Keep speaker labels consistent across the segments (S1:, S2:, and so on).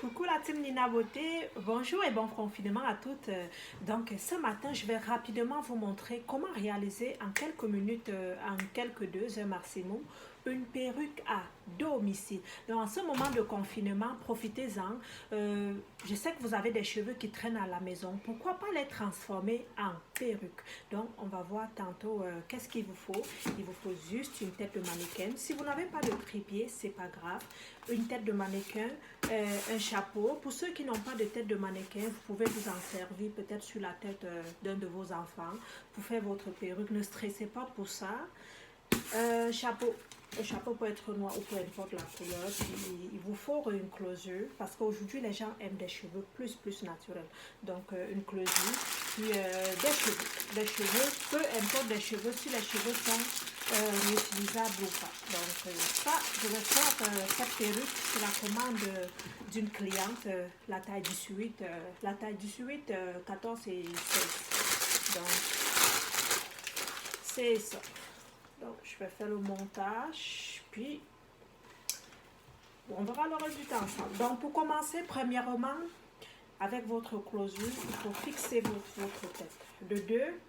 S1: Coucou la team Nina Beauté, bonjour et bon confinement à toutes. Donc ce matin, je vais rapidement vous montrer comment réaliser en quelques minutes, en quelques 2 heures maximum, une perruque à domicile. Donc en ce moment de confinement, profitez-en. Je sais que vous avez des cheveux qui traînent à la maison. Pourquoi pas les transformer en perruque? Donc on va voir tantôt qu'est-ce qu'il vous faut. Il vous faut juste une tête de mannequin. Si vous n'avez pas de trépied, c'est pas grave. Une tête de mannequin, un chapeau. Pour ceux qui n'ont pas de tête de mannequin, vous pouvez vous en servir peut-être sur la tête d'un de vos enfants pour faire votre perruque. Ne stressez pas pour ça. Chapeau. Le chapeau peut être noir ou peu importe la couleur. Puis, il vous faut une closure parce qu'aujourd'hui les gens aiment des cheveux plus naturels. Donc une closure. Puis des cheveux. Des cheveux, peu importe des cheveux, si les cheveux sont réutilisables ou pas. Donc ça, je vais faire cette perruque sur la commande d'une cliente, la taille 18, la taille 18, 14 et 16. Donc c'est ça. Donc, je vais faire le montage, puis on verra le résultat ensemble. Donc, pour commencer, premièrement, avec votre closure, il faut fixer votre tête. De 2,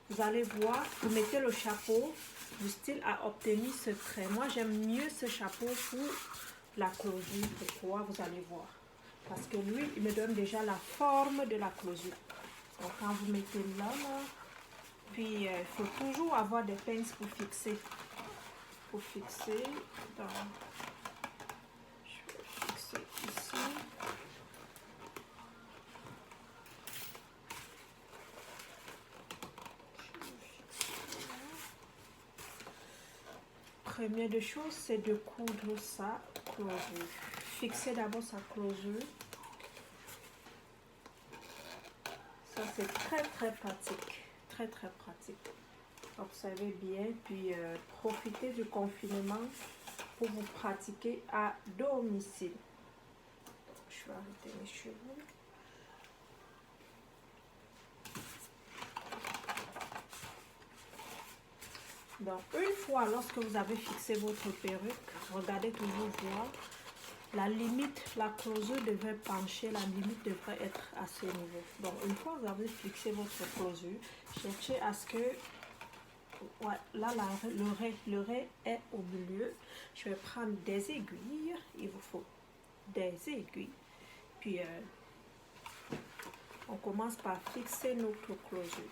S1: vous allez voir, vous mettez le chapeau du style à obtenir ce trait. Moi, j'aime mieux ce chapeau pour la closure. Pourquoi? Vous allez voir. Parce que lui, il me donne déjà la forme de la closure. Donc, quand vous mettez là, puis il faut toujours avoir des pinces pour fixer. Donc, je vais fixer ici. Première des choses, c'est de coudre sa closure. Fixer d'abord sa closure. Ça, c'est très pratique. Très pratique. Observez bien, puis profitez du confinement pour vous pratiquer à domicile. Je vais arrêter mes cheveux. Donc, une fois lorsque vous avez fixé votre perruque, regardez toujours voir. La limite, la closure devrait pencher, la limite devrait être à ce niveau. Donc, une fois que vous avez fixé votre closure, cherchez à ce que, ouais, là, le raie est au milieu. Je vais prendre des aiguilles, il vous faut des aiguilles. Puis, on commence par fixer notre closure.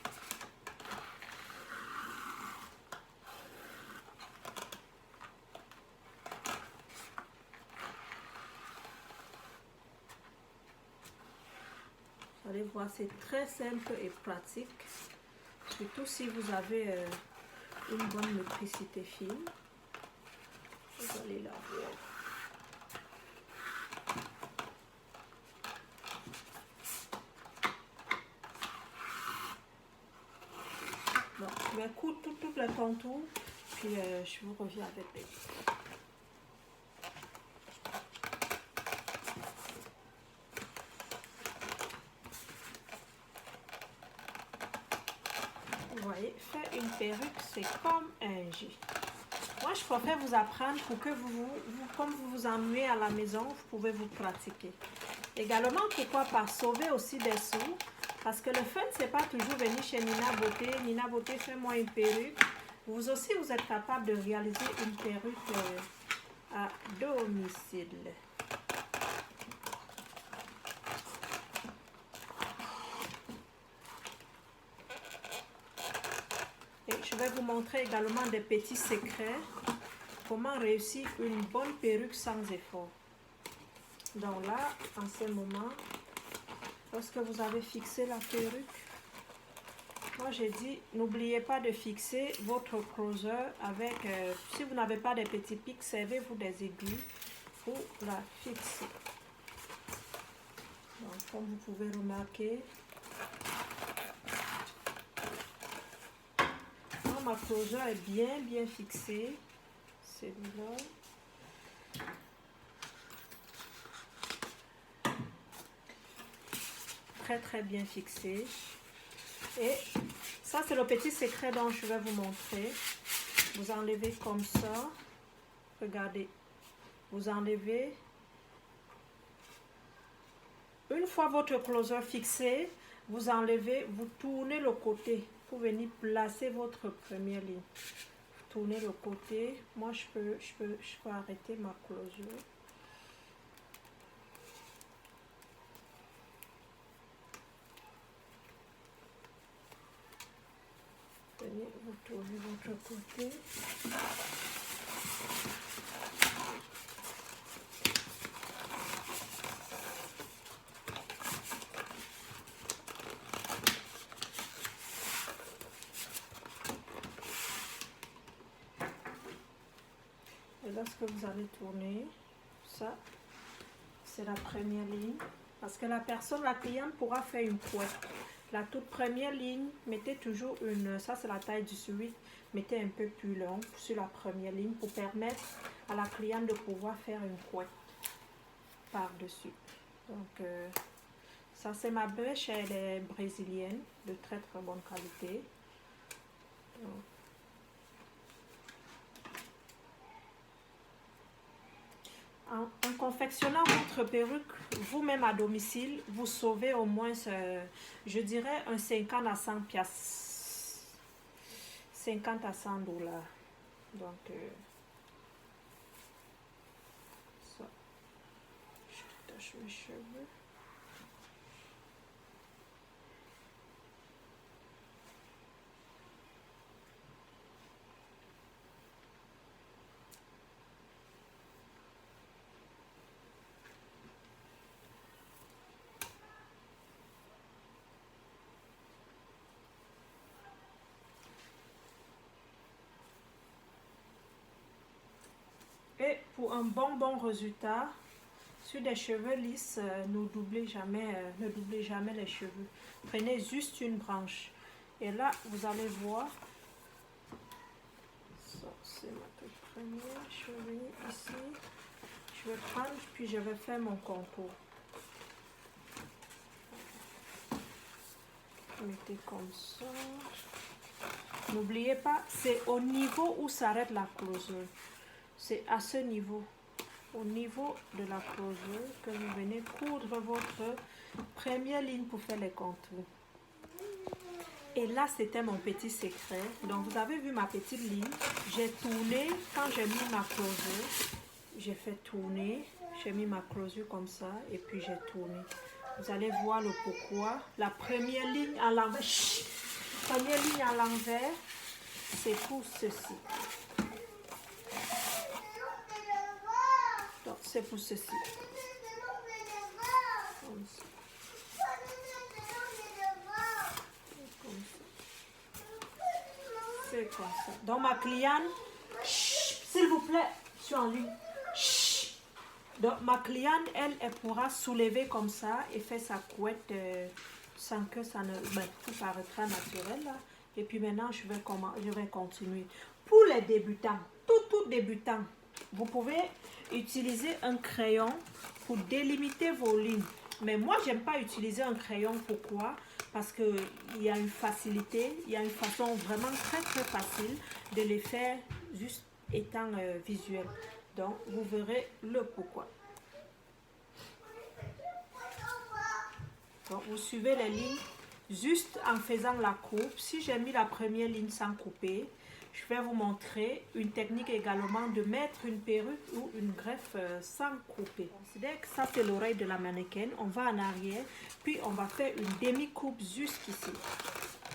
S1: Vous allez voir, c'est très simple et pratique. Surtout si vous avez une bonne motricité fine. Vous allez la voir. Bon, je vais coudre tout le contour, puis je vous reviens avec les... Vous voyez, faire une perruque, c'est comme un J. Moi, je préfère vous apprendre pour que comme vous vous ennuyez à la maison, vous pouvez vous pratiquer. Également, pourquoi pas sauver aussi des sous. Parce que le fun, c'est pas toujours venir chez Nina Beauté. Nina Beauté, fais-moi une perruque. Vous aussi, vous êtes capable de réaliser une perruque à domicile. Et je vais vous montrer également des petits secrets. Comment réussir une bonne perruque sans effort. Donc là, en ce moment, lorsque vous avez fixé la perruque, moi j'ai dit, n'oubliez pas de fixer votre closer avec, si vous n'avez pas de petits pics, servez-vous des aiguilles pour la fixer. Donc comme vous pouvez remarquer, moi, ma closer est bien fixée. Celui-là. Très bien fixé. Et ça, c'est le petit secret dont je vais vous montrer. Vous enlevez comme ça. Regardez. Vous enlevez fois votre closer fixé, vous enlevez, vous tournez le côté pour venir placer votre première ligne. Tournez le côté. Moi, je peux arrêter ma closure. Venez, vous tournez votre côté. Et lorsque vous allez tourner, ça, c'est la première ligne. Parce que la cliente pourra faire une couette. La toute première ligne, mettez toujours ça c'est la taille du suite, mettez un peu plus long sur la première ligne pour permettre à la cliente de pouvoir faire une couette par-dessus. Donc, ça c'est ma bêche, elle est brésilienne, de très très bonne qualité. Donc, en confectionnant votre perruque vous-même à domicile, vous sauvez au moins, je dirais, un 50 à 100 piastres. 50 à 100 $. Donc, ça. Je tâche mes cheveux. Et pour un bon résultat, sur des cheveux lisses, ne doublez jamais les cheveux. Prenez juste une branche. Et là, vous allez voir, ça c'est ma toute première. Je vais venir ici. Je vais prendre, puis je vais faire mon contour. Mettez comme ça. N'oubliez pas, c'est au niveau où s'arrête la closure. C'est à ce niveau, au niveau de la closure, que vous venez coudre votre première ligne pour faire les contours. Et là, c'était mon petit secret. Donc, vous avez vu ma petite ligne. J'ai tourné, quand j'ai mis ma closure, j'ai fait tourner. J'ai mis ma closure comme ça et puis j'ai tourné. Vous allez voir le pourquoi. La première ligne à l'envers, c'est pour ceci. Donc, c'est pour ceci. Comme ça. C'est comme ça. Donc, ma cliente, s'il vous plaît, je suis en ligne. Donc, ma cliente, elle pourra soulever comme ça et faire sa couette sans que ça ne... tout paraîtra naturel. Là. Et puis maintenant, je vais continuer. Pour les débutants, tout débutant, vous pouvez utiliser un crayon pour délimiter vos lignes. Mais moi, j'aime pas utiliser un crayon. Pourquoi? Parce qu'il y a une facilité, il y a une façon vraiment très facile de les faire juste étant visuel. Donc, vous verrez le pourquoi. Donc, vous suivez les lignes juste en faisant la coupe. Si j'ai mis la première ligne sans couper, je vais vous montrer une technique également de mettre une perruque ou une greffe sans couper. Considérez que ça, c'est l'oreille de la mannequin. On va en arrière, puis on va faire une demi-coupe jusqu'ici.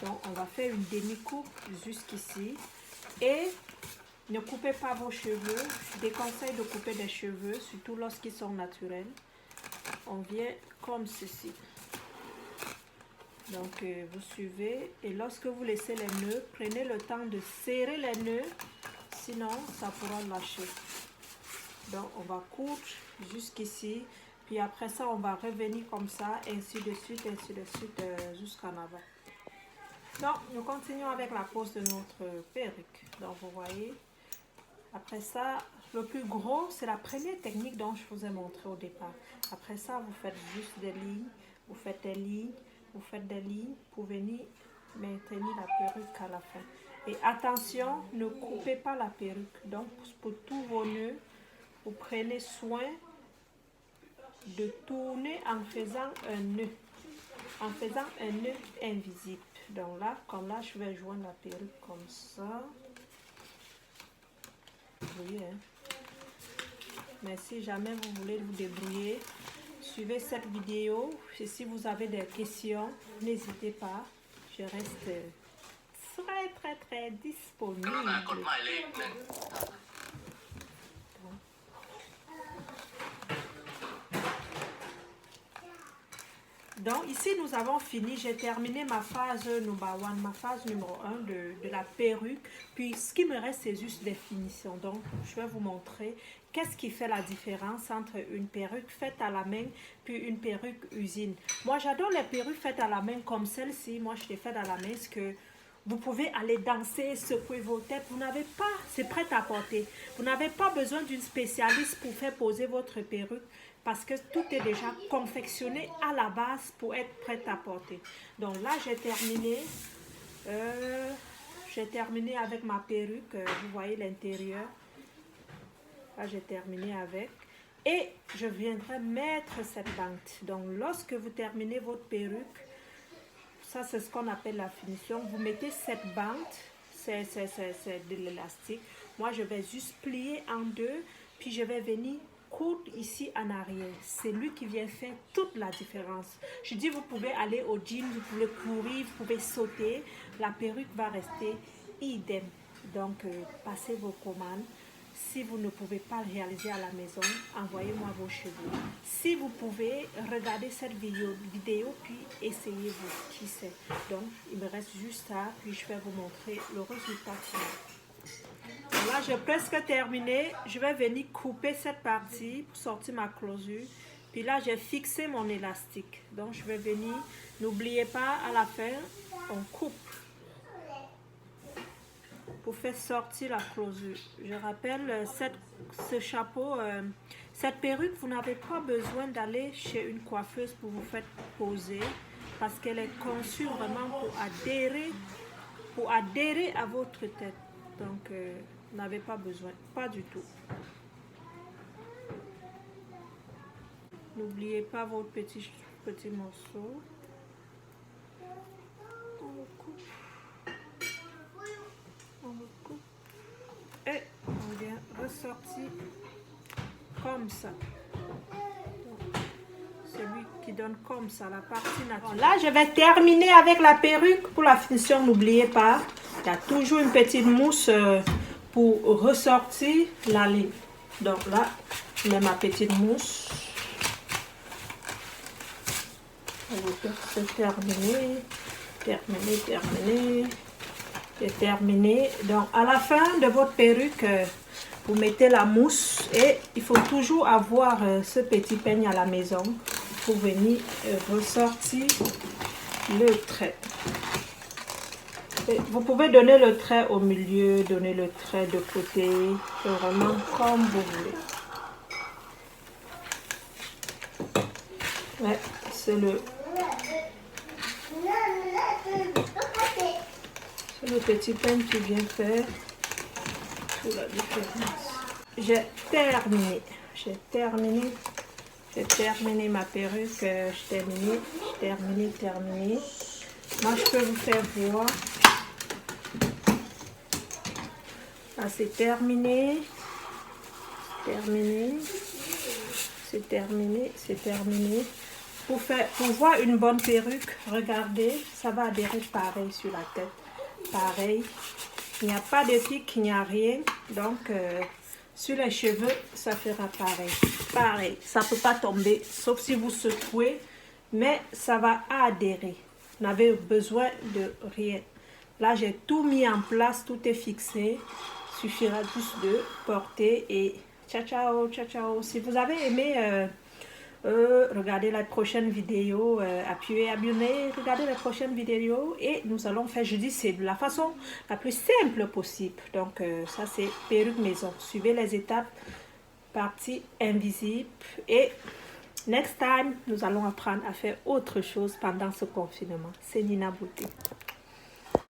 S1: Donc, on va faire une demi-coupe jusqu'ici. Et ne coupez pas vos cheveux. Je déconseille de couper des cheveux, surtout lorsqu'ils sont naturels. On vient comme ceci. Donc, vous suivez et lorsque vous laissez les nœuds, prenez le temps de serrer les nœuds, sinon ça pourra lâcher. Donc, on va coudre jusqu'ici, puis après ça, on va revenir comme ça, ainsi de suite, jusqu'en avant. Donc, nous continuons avec la pose de notre perruque. Donc, vous voyez, après ça, le plus gros, c'est la première technique dont je vous ai montré au départ. Après ça, vous faites juste des lignes, vous faites des lignes, vous faites des lignes pour venir maintenir la perruque à la fin. Et attention, ne coupez pas la perruque. Donc, pour tous vos nœuds, vous prenez soin de tourner en faisant un nœud. En faisant un nœud invisible. Donc là, comme là, je vais joindre la perruque comme ça. Oui, hein. Mais si jamais vous voulez vous débrouiller, suivez cette vidéo. Et si vous avez des questions, n'hésitez pas. Je reste très disponible. Donc ici nous avons fini, j'ai terminé ma phase ma phase numéro 1 de la perruque. Puis ce qui me reste c'est juste des finitions. Donc je vais vous montrer qu'est-ce qui fait la différence entre une perruque faite à la main puis une perruque usine. Moi j'adore les perruques faites à la main comme celle-ci. Moi je l'ai faite à la main parce que vous pouvez aller danser, secouer vos têtes. Vous n'avez pas, c'est prêt à porter. Vous n'avez pas besoin d'une spécialiste pour faire poser votre perruque parce que tout est déjà confectionné à la base pour être prêt à porter. Donc là, j'ai terminé avec ma perruque. Vous voyez l'intérieur. Là, j'ai terminé avec. Et je viendrai mettre cette bande. Donc, lorsque vous terminez votre perruque, ça, c'est ce qu'on appelle la finition. Vous mettez cette bande, c'est de l'élastique. Moi, je vais juste plier en deux, puis je vais venir coudre ici en arrière. C'est lui qui vient faire toute la différence. Je dis, vous pouvez aller au gym, vous pouvez courir, vous pouvez sauter. La perruque va rester idem. Donc, passez vos commandes. Si vous ne pouvez pas le réaliser à la maison, envoyez-moi vos cheveux. Si vous pouvez, regardez cette vidéo puis essayez-vous. Qui sait. Donc, il me reste juste ça, puis je vais vous montrer le résultat final. Là, j'ai presque terminé. Je vais venir couper cette partie pour sortir ma closure. Puis là, j'ai fixé mon élastique. Donc, je vais venir. N'oubliez pas, à la fin, on coupe pour faire sortir la closure. Je rappelle, ce chapeau, cette perruque, vous n'avez pas besoin d'aller chez une coiffeuse pour vous faire poser parce qu'elle est conçue vraiment pour adhérer à votre tête. Donc, vous n'avez pas besoin, pas du tout. N'oubliez pas votre petit morceau. Et on vient ressortir comme ça. Celui qui donne comme ça la partie naturelle. Là, je vais terminer avec la perruque. Pour la finition, n'oubliez pas, il y a toujours une petite mousse pour ressortir la ligne. Donc là, je mets ma petite mousse. C'est terminé. C'est terminé. Donc, à la fin de votre perruque, vous mettez la mousse et il faut toujours avoir ce petit peigne à la maison pour venir ressortir le trait. Et vous pouvez donner le trait au milieu, donner le trait de côté, vraiment comme vous voulez. Ouais, c'est le petit peigne qui vient faire toute la différence. J'ai terminé ma perruque. J'ai terminé. Moi, je peux vous faire voir. Là, c'est terminé. C'est terminé. Pour voir une bonne perruque, regardez, ça va adhérer pareil sur la tête. Pareil, il n'y a pas de pic, il n'y a rien. Donc, sur les cheveux, ça fera pareil. Ça ne peut pas tomber, sauf si vous secouez, mais ça va adhérer. Vous n'avez besoin de rien. Là, j'ai tout mis en place, tout est fixé. Il suffira juste de porter et ciao. Si vous avez aimé... regardez la prochaine vidéo, appuyez abonner, regardez la prochaine vidéo et nous allons faire, je dis, c'est de la façon la plus simple possible. Donc ça c'est perruque maison. Suivez les étapes, partie invisible et next time nous allons apprendre à faire autre chose pendant ce confinement. C'est Nina Beauté.